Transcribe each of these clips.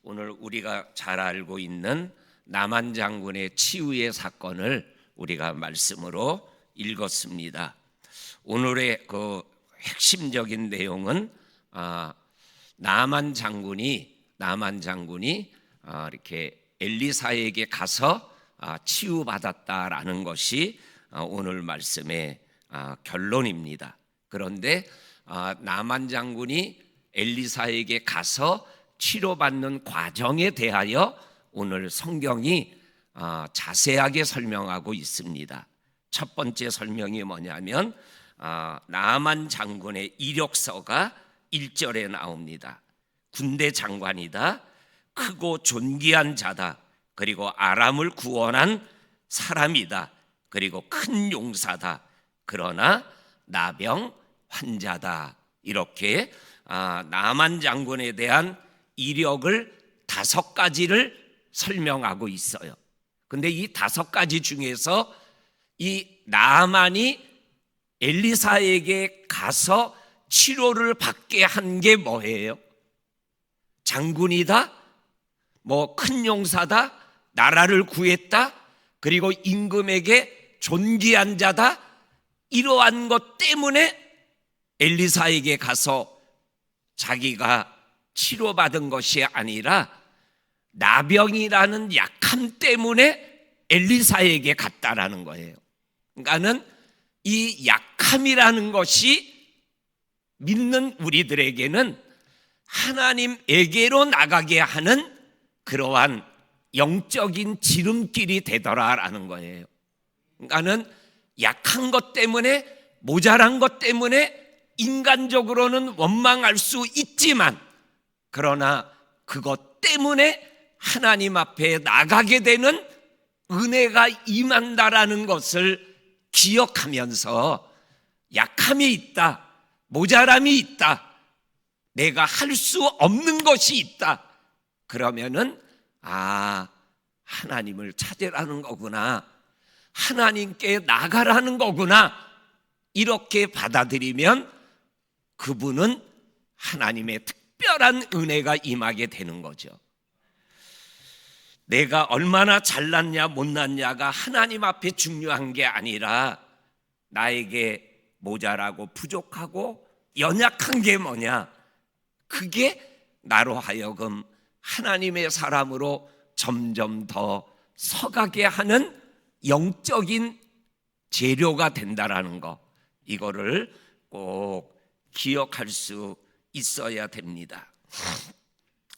오늘 우리가 잘 알고 있는 나만 장군의 치유의 사건을 우리가 말씀으로 읽었습니다. 오늘의 그 핵심적인 내용은 나만 장군이 이렇게 엘리사에게 가서 치유받았다라는 것이 오늘 말씀의 결론입니다. 그런데 나만 장군이 엘리사에게 가서 치료받는 과정에 대하여 오늘 성경이 자세하게 설명하고 있습니다. 첫 번째 설명이 뭐냐면 나만 장군의 이력서가 1절에 나옵니다. 군대 장관이다, 크고 존귀한 자다, 그리고 아람을 구원한 사람이다, 그리고 큰 용사다, 그러나 나병 환자다. 이렇게 나만 장군에 대한 이력을 5가지를 설명하고 있어요. 근데 이 5가지 중에서 이 나만이 엘리사에게 가서 치료를 받게 한 게 뭐예요? 장군이다, 큰 용사다, 나라를 구했다, 그리고 임금에게 존귀한 자다. 이러한 것 때문에 엘리사에게 가서 자기가 치료받은 것이 아니라 나병이라는 약함 때문에 엘리사에게 갔다라는 거예요. 그러니까는 이 약함이라는 것이 믿는 우리들에게는 하나님에게로 나가게 하는 그러한 영적인 지름길이 되더라라는 거예요. 그러니까는 약한 것 때문에, 모자란 것 때문에 인간적으로는 원망할 수 있지만, 그러나 그것 때문에 하나님 앞에 나가게 되는 은혜가 임한다라는 것을 기억하면서 약함이 있다, 모자람이 있다, 내가 할 수 없는 것이 있다, 그러면은 하나님을 찾으라는 거구나, 하나님께 나가라는 거구나, 이렇게 받아들이면 그분은 하나님의 특별한 은혜가 임하게 되는 거죠. 내가 얼마나 잘났냐 못났냐가 하나님 앞에 중요한 게 아니라 나에게 모자라고 부족하고 연약한 게 뭐냐, 그게 나로 하여금 하나님의 사람으로 점점 더 서가게 하는 영적인 재료가 된다라는 거, 이거를 꼭 기억할 수 있어야 됩니다.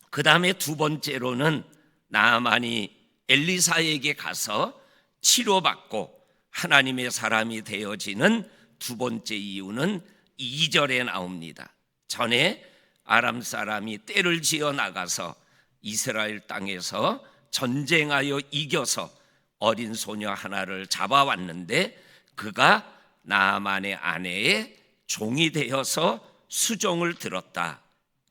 그 다음에 두 번째로는 나아만이 엘리사에게 가서 치료받고 하나님의 사람이 되어지는 두 번째 이유는 2절에 나옵니다. 전에 아람 사람이 떼를 지어 나가서 이스라엘 땅에서 전쟁하여 이겨서 어린 소녀 하나를 잡아왔는데 그가 나아만의 아내의 종이 되어서 수종을 들었다.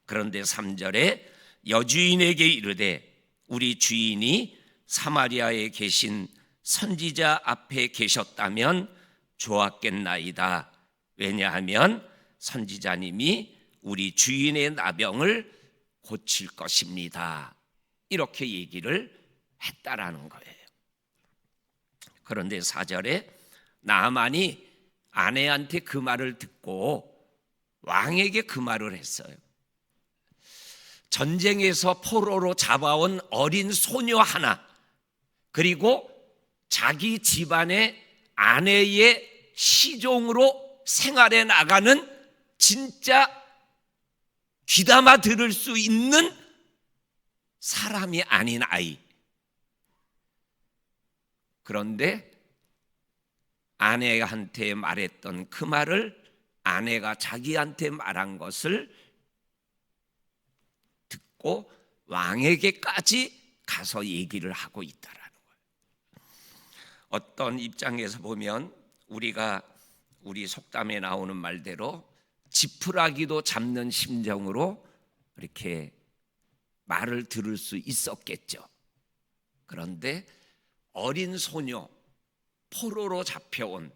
그런데 3절에 여주인에게 이르되 우리 주인이 사마리아에 계신 선지자 앞에 계셨다면 좋았겠나이다. 왜냐하면 선지자님이 우리 주인의 나병을 고칠 것입니다. 이렇게 얘기를 했다라는 거예요. 그런데 4절에 나아만이 아내한테 그 말을 듣고 왕에게 그 말을 했어요. 전쟁에서 포로로 잡아온 어린 소녀 하나, 그리고 자기 집안의 아내의 시종으로 생활해 나가는 진짜 귀담아 들을 수 있는 사람이 아닌 아이. 그런데 아내한테 말했던 그 말을 아내가 자기한테 말한 것을 듣고 왕에게까지 가서 얘기를 하고 있다라는 거예요. 어떤 입장에서 보면 우리가 우리 속담에 나오는 말대로 지푸라기도 잡는 심정으로 이렇게 말을 들을 수 있었겠죠. 그런데 어린 소녀, 포로로 잡혀온,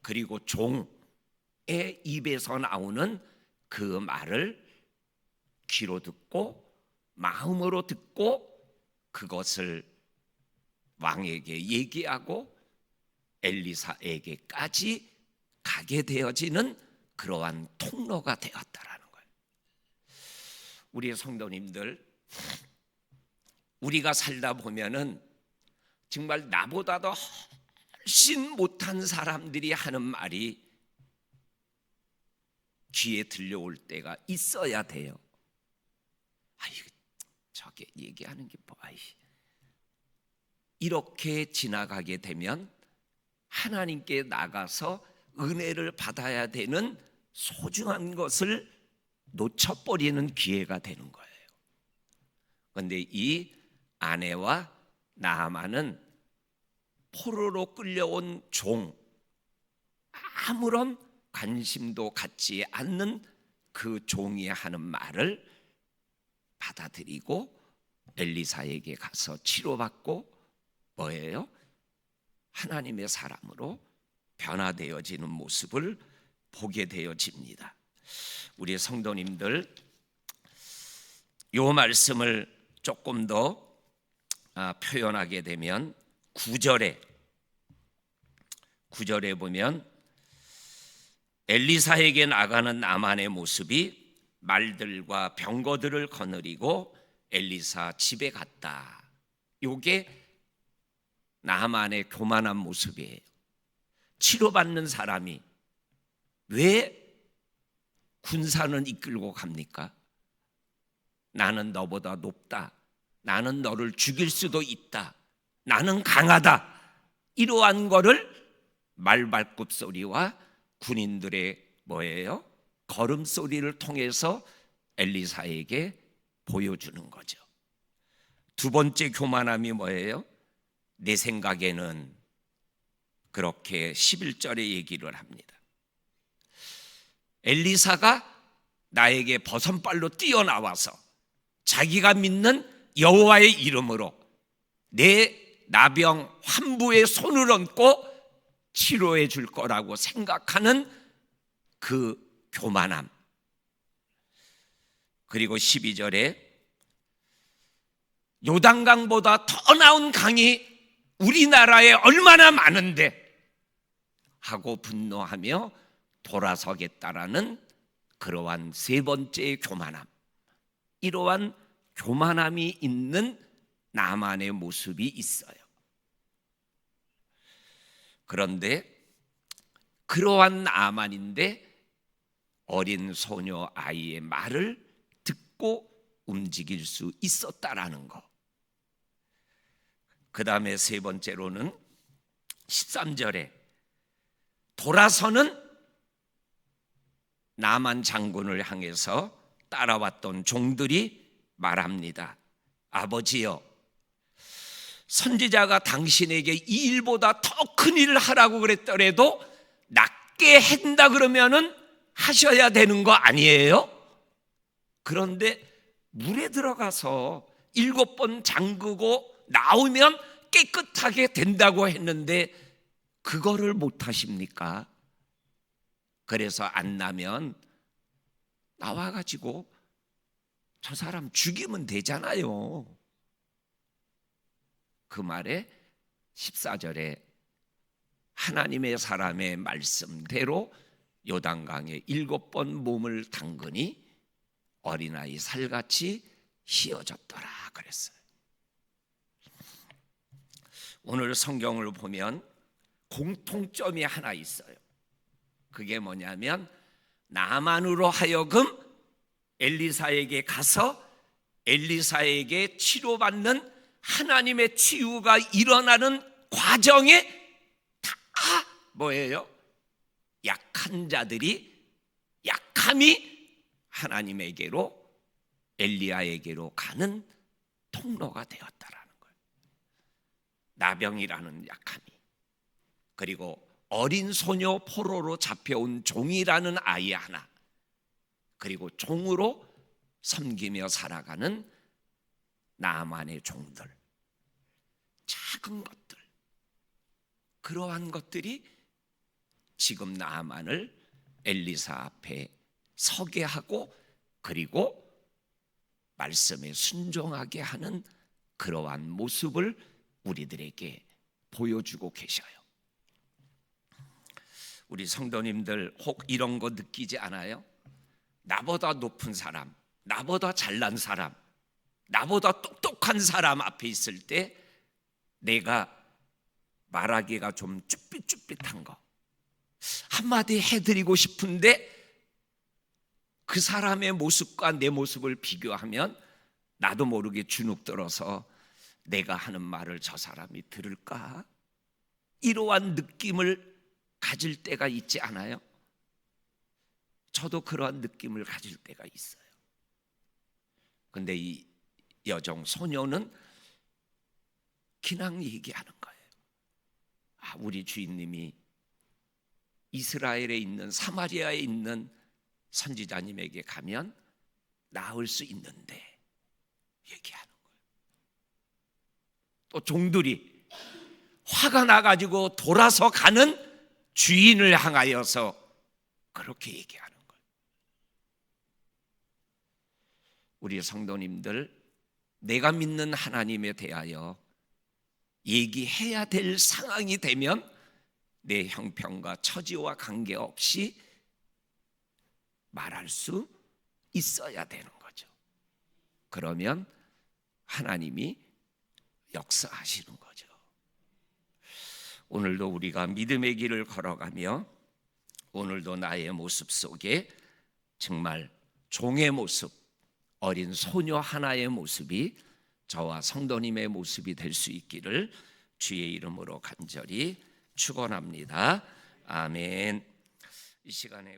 그리고 종의 입에서 나오는 그 말을 귀로 듣고 마음으로 듣고 그것을 왕에게 얘기하고 엘리사에게까지 가게 되어지는 그러한 통로가 되었다라는 거예요. 우리 성도님들, 우리가 살다 보면은 정말 나보다도 훨씬 못한 사람들이 하는 말이 귀에 들려올 때가 있어야 돼요. 저게 얘기하는 게 뭐야. 이렇게 지나가게 되면 하나님께 나가서 은혜를 받아야 되는 소중한 것을 놓쳐버리는 기회가 되는 거예요. 그런데 이 아내와 나아만은 포로로 끌려온 종, 아무런 관심도 갖지 않는 그 종이 하는 말을 받아들이고 엘리사에게 가서 치료받고 뭐예요? 하나님의 사람으로 변화되어지는 모습을 보게 되어집니다. 우리 성도님들, 이 말씀을 조금 더 표현하게 되면 9절에 보면 엘리사에게 나가는 나만의 모습이 말들과 병거들을 거느리고 엘리사 집에 갔다. 이게 나만의 교만한 모습이에요. 치료받는 사람이 왜 군사는 이끌고 갑니까? 나는 너보다 높다. 나는 너를 죽일 수도 있다. 나는 강하다. 이러한 거를 말발굽 소리와 군인들의 뭐예요? 걸음소리를 통해서 엘리사에게 보여주는 거죠. 두 번째 교만함이 뭐예요? 내 생각에는 그렇게 11절에 얘기를 합니다. 엘리사가 나에게 버선발로 뛰어나와서 자기가 믿는 여호와의 이름으로 내 나병 환부의 손을 얹고 치료해 줄 거라고 생각하는 그 교만함. 그리고 12절에 요단강보다 더 나은 강이 우리나라에 얼마나 많은데 하고 분노하며 돌아서겠다라는 그러한 세 번째의 교만함. 이러한 교만함이 있는 나만의 모습이 있어요. 그런데 그러한 나만인데 어린 소녀 아이의 말을 듣고 움직일 수 있었다라는 거. 그 다음에 세 번째로는 13절에 돌아서는 나만 장군을 향해서 따라왔던 종들이 말합니다. 아버지여, 선지자가 당신에게 이 일보다 더 큰 일을 하라고 그랬더라도 낫게 한다 그러면은 하셔야 되는 거 아니에요? 그런데 물에 들어가서 7번 잠그고 나오면 깨끗하게 된다고 했는데 그거를 못 하십니까? 그래서 안 나면 나와가지고 저 사람 죽이면 되잖아요. 그 말에 14절에 하나님의 사람의 말씀대로 요단강에 7번 몸을 담그니 어린아이 살같이 휘어졌더라 그랬어요. 오늘 성경을 보면 공통점이 하나 있어요. 그게 뭐냐면 나만으로 하여금 엘리사에게 가서 엘리사에게 치료받는 하나님의 치유가 일어나는 과정에 다 뭐예요? 약한 자들이 약함이 하나님에게로 엘리야에게로 가는 통로가 되었다라는 거예요. 나병이라는 약함이, 그리고 어린 소녀 포로로 잡혀온 종이라는 아이 하나, 그리고 종으로 섬기며 살아가는 나만의 종들, 작은 것들, 그러한 것들이 지금 나만을 엘리사 앞에 서게 하고, 그리고 말씀에 순종하게 하는 그러한 모습을 우리들에게 보여주고 계셔요. 우리 성도님들 혹 이런 거 느끼지 않아요? 나보다 높은 사람, 나보다 잘난 사람, 나보다 똑똑한 사람 앞에 있을 때 내가 말하기가 좀 쭈삣쭈삣한 거 한마디 해드리고 싶은데 그 사람의 모습과 내 모습을 비교하면 나도 모르게 주눅 들어서 내가 하는 말을 저 사람이 들을까? 이러한 느낌을 가질 때가 있지 않아요? 저도 그러한 느낌을 가질 때가 있어요. 근데 이 여종 소녀는 그냥 얘기하는 거예요. 우리 주인님이 이스라엘에 있는 사마리아에 있는 선지자님에게 가면 나을 수 있는데 얘기하는 거예요. 또 종들이 화가 나가지고 돌아서 가는 주인을 향하여서 그렇게 얘기하는 거예요. 우리 성도님들, 내가 믿는 하나님에 대하여 얘기해야 될 상황이 되면 내 형편과 처지와 관계없이 말할 수 있어야 되는 거죠. 그러면 하나님이 역사하시는 거죠. 오늘도 우리가 믿음의 길을 걸어가며 오늘도 나의 모습 속에 정말 종의 모습, 어린 소녀 하나의 모습이 저와 성도님의 모습이 될 수 있기를 주의 이름으로 간절히 축원합니다. 아멘. 이 시간에